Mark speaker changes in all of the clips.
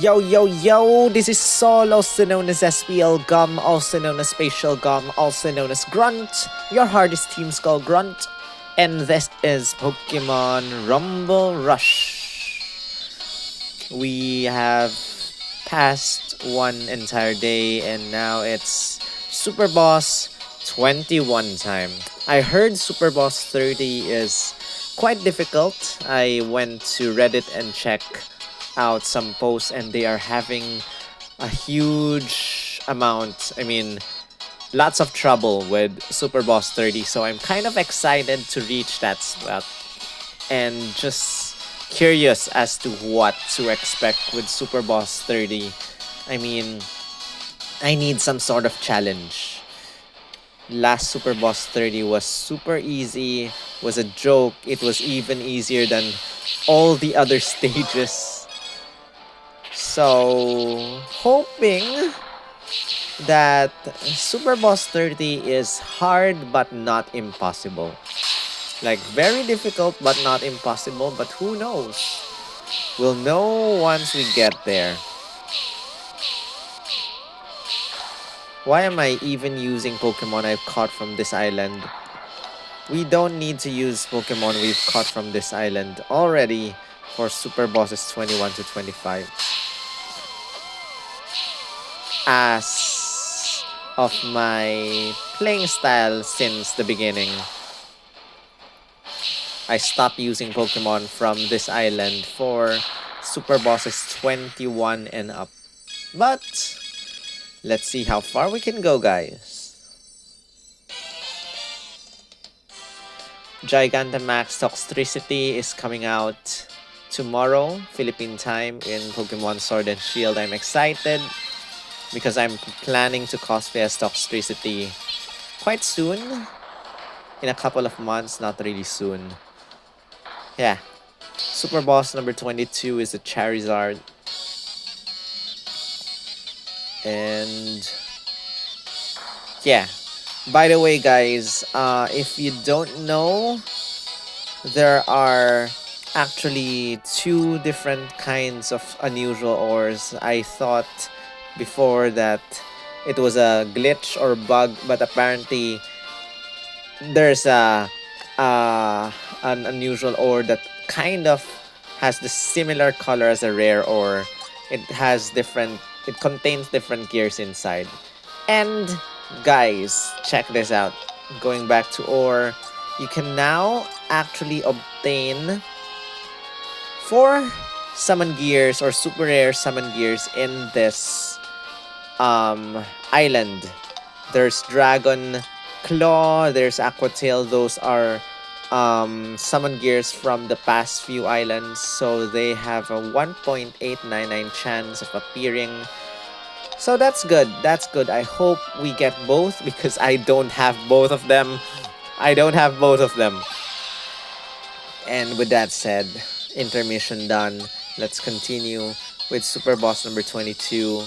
Speaker 1: Yo, this is Sol, also known as SPL Gum, also known as Spatial Gum, also known as Grunt, your hardest Team Skull Grunt, and this is Pokemon Rumble Rush. We have passed one entire day and now it's Super Boss 21 time. I heard Super Boss 30 is quite difficult. I went to Reddit and checked out some posts and they are having a huge amount, lots of trouble with Super Boss 30, so I'm kind of excited to reach that spot and just curious as to what to expect with Super Boss 30. I need some sort of challenge. Last Super Boss 30 was super easy, was a joke. It was even easier than all the other stages. So, hoping that Super Boss 30 is hard but not impossible. Like, very difficult but not impossible, but who knows? We'll know once we get there. Why am I even using Pokemon I've caught from this island? We don't need to use Pokemon we've caught from this island already for Super Bosses 21 to 25. As of my playing style since the beginning, I stopped using Pokemon from this island for Super Bosses 21 and up. But let's see how far we can go, guys. Gigantamax Toxtricity is coming out tomorrow, Philippine time, in Pokemon Sword and Shield. I'm excited because I'm planning to cosplay as Toxtricity quite soon. In a couple of months, not really soon. Yeah. Super Boss number 22 is a Charizard. And yeah. By the way, guys, if you don't know, there are actually two different kinds of unusual ores. I thought before that it was a glitch or bug, but apparently there's an unusual ore that kind of has the similar color as a rare ore. It contains different gears inside. And guys, check this out. Going back to ore, you can now actually obtain 4 summon gears or super rare summon gears in this island. There's Dragon Claw, there's Aquatail. Those are summon gears from the past few islands, so they have a 1.899 chance of appearing. So that's good. I hope we get both because I don't have both of them. And with that said, intermission done. Let's continue with Super Boss number 22.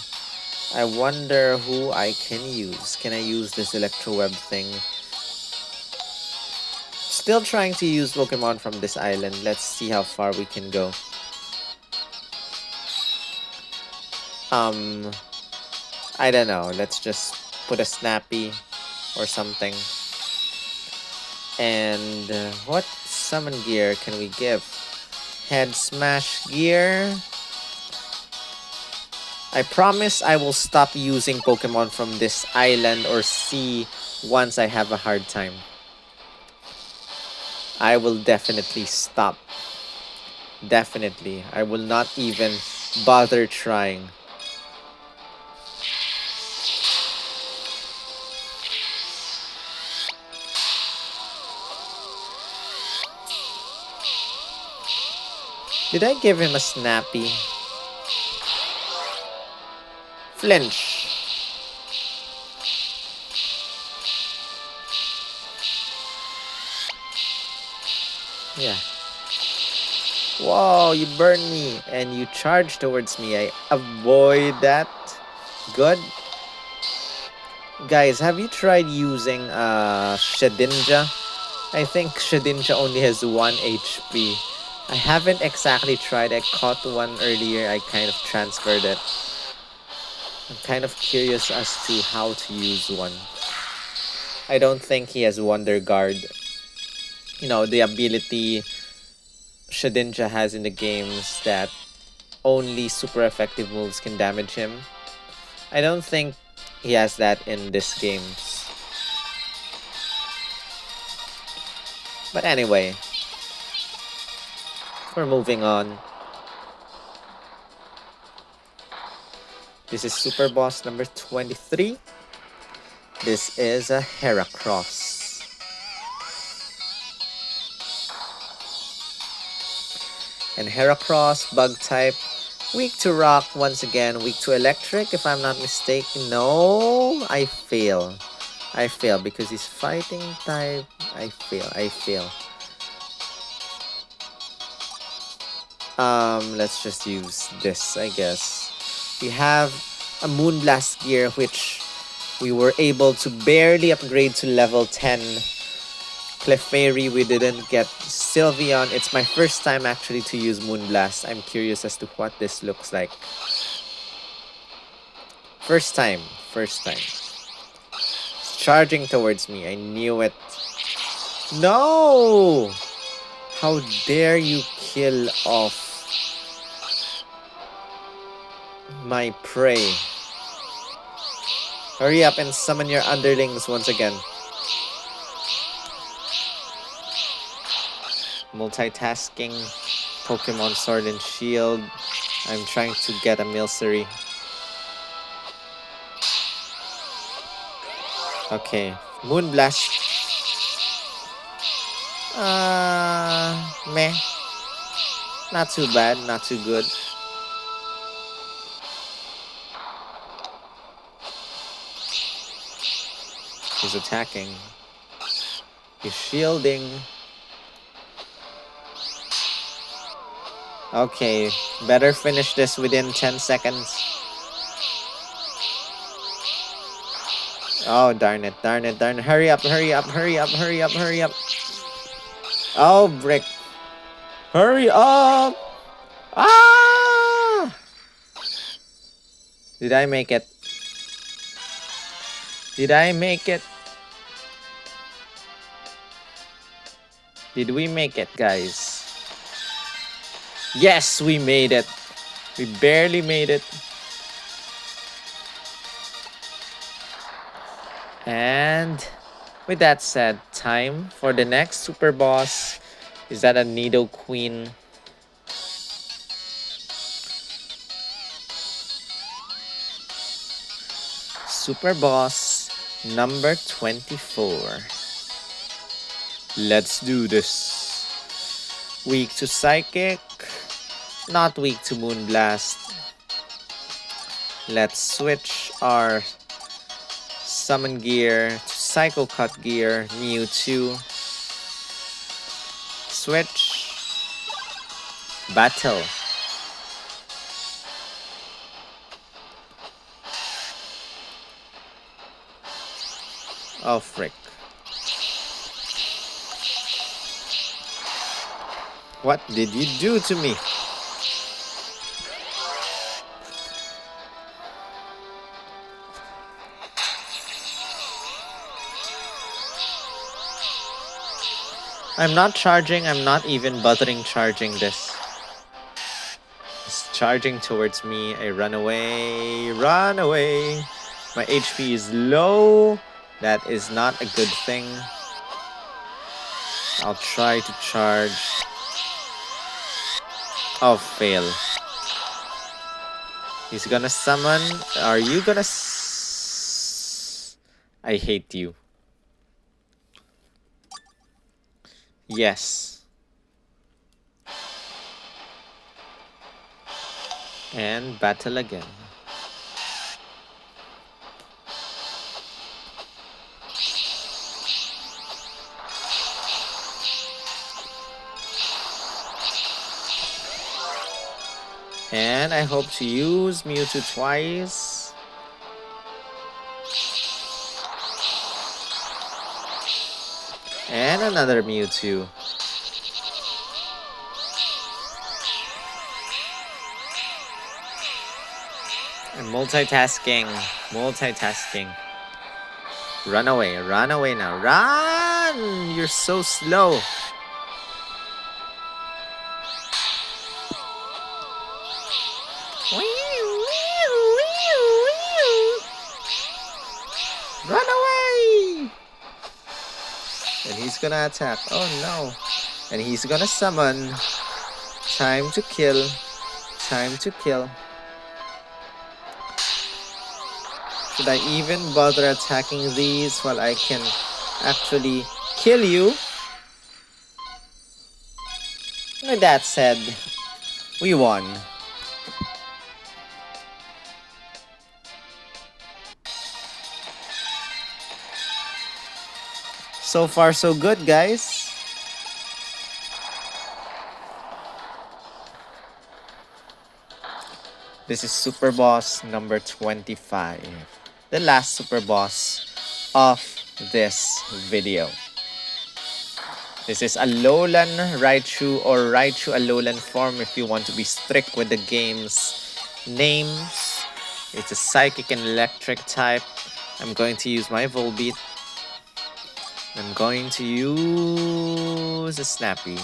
Speaker 1: I wonder who I can use. Can I use this Electroweb thing? Still trying to use Pokemon from this island. Let's see how far we can go. I don't know. Let's just put a Snappy or something. And what summon gear can we give? Head Smash gear. I promise I will stop using Pokemon from this island or sea once I have a hard time. I will definitely stop. Definitely. I will not even bother trying. Did I give him a Snappy? Flinch. Yeah. Whoa, you burned me and you charged towards me. I avoid that. Good. Guys, have you tried using Shedinja? I think Shedinja only has 1 HP. I haven't exactly tried. I caught one earlier. I kind of transferred it. I'm kind of curious as to how to use one. I don't think he has Wonder Guard. You know, the ability Shedinja has in the games that only super effective moves can damage him. I don't think he has that in this games. But anyway, we're moving on. This is Super Boss number 23. This is a Heracross. And Heracross, bug type, weak to rock once again, weak to electric if I'm not mistaken. No, I fail. I fail because he's fighting type. I fail. Let's just use this, I guess. We have a Moonblast gear, which we were able to barely upgrade to level 10. Clefairy, we didn't get. Sylveon, it's my first time actually to use Moonblast. I'm curious as to what this looks like. First time. It's charging towards me. I knew it. No! How dare you kill off my prey. Hurry up and summon your underlings once again. Multitasking. Pokemon Sword and Shield. I'm trying to get a Milcery. Okay. Moonblast. Meh. Not too bad, not too good. He's attacking. He's shielding. Okay, better finish this within 10 seconds. Oh, darn it. Hurry up. Oh, brick. Hurry up! Ah! Did I make it? Did we make it, guys? Yes, we made it. We barely made it. And with that said, time for the next super boss. Is that a Nidoqueen? Super boss number 24. Let's do this. Weak to Psychic. Not weak to Moonblast. Let's switch our Summon gear to Psycho Cut gear. Mewtwo. Switch. Battle. Oh, frick. What did you do to me? I'm not charging, I'm not even bothering charging this. It's charging towards me. I run away. My HP is low. That is not a good thing. I'll try to charge. Oh, fail. He's gonna summon. Are you gonna I hate you. Yes. And battle again. And I hope to use Mewtwo twice. And another Mewtwo. And multitasking. Multitasking. Run away now. Run! You're so slow. Run away! And he's gonna attack. Oh no. And he's gonna summon. Time to kill. Time to kill. Should I even bother attacking these while I can actually kill you? With that said, we won. So far, so good, guys. This is Super Boss number 25. The last Super Boss of this video. This is Alolan Raichu or Raichu Alolan form if you want to be strict with the game's names. It's a Psychic and Electric type. I'm going to use my Volbeat. I'm going to use a Snappy.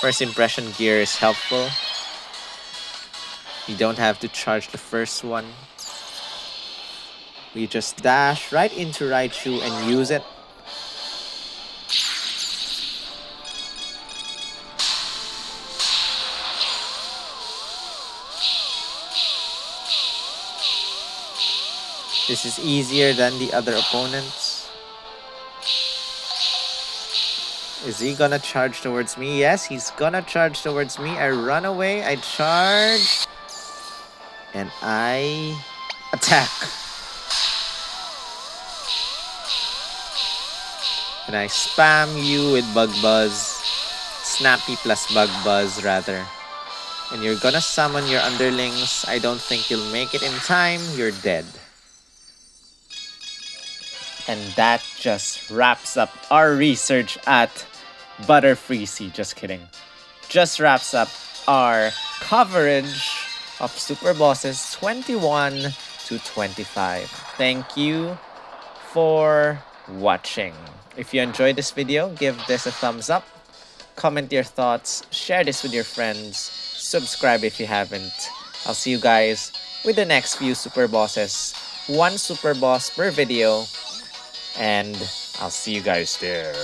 Speaker 1: First impression gear is helpful. You don't have to charge the first one. We just dash right into Raichu and use it. This is easier than the other opponents. Is he gonna charge towards me? Yes, he's gonna charge towards me. I run away, I charge, and I attack. And I spam you with Bug Buzz. Snappy plus Bug Buzz, rather. And you're gonna summon your underlings. I don't think you'll make it in time. You're dead. And that just wraps up our research at Butterfree. Just kidding. Just wraps up our coverage of Super Bosses 21 to 25. Thank you for watching. If you enjoyed this video, give this a thumbs up. Comment your thoughts. Share this with your friends. Subscribe if you haven't. I'll see you guys with the next few Super Bosses. One Super Boss per video. And I'll see you guys there.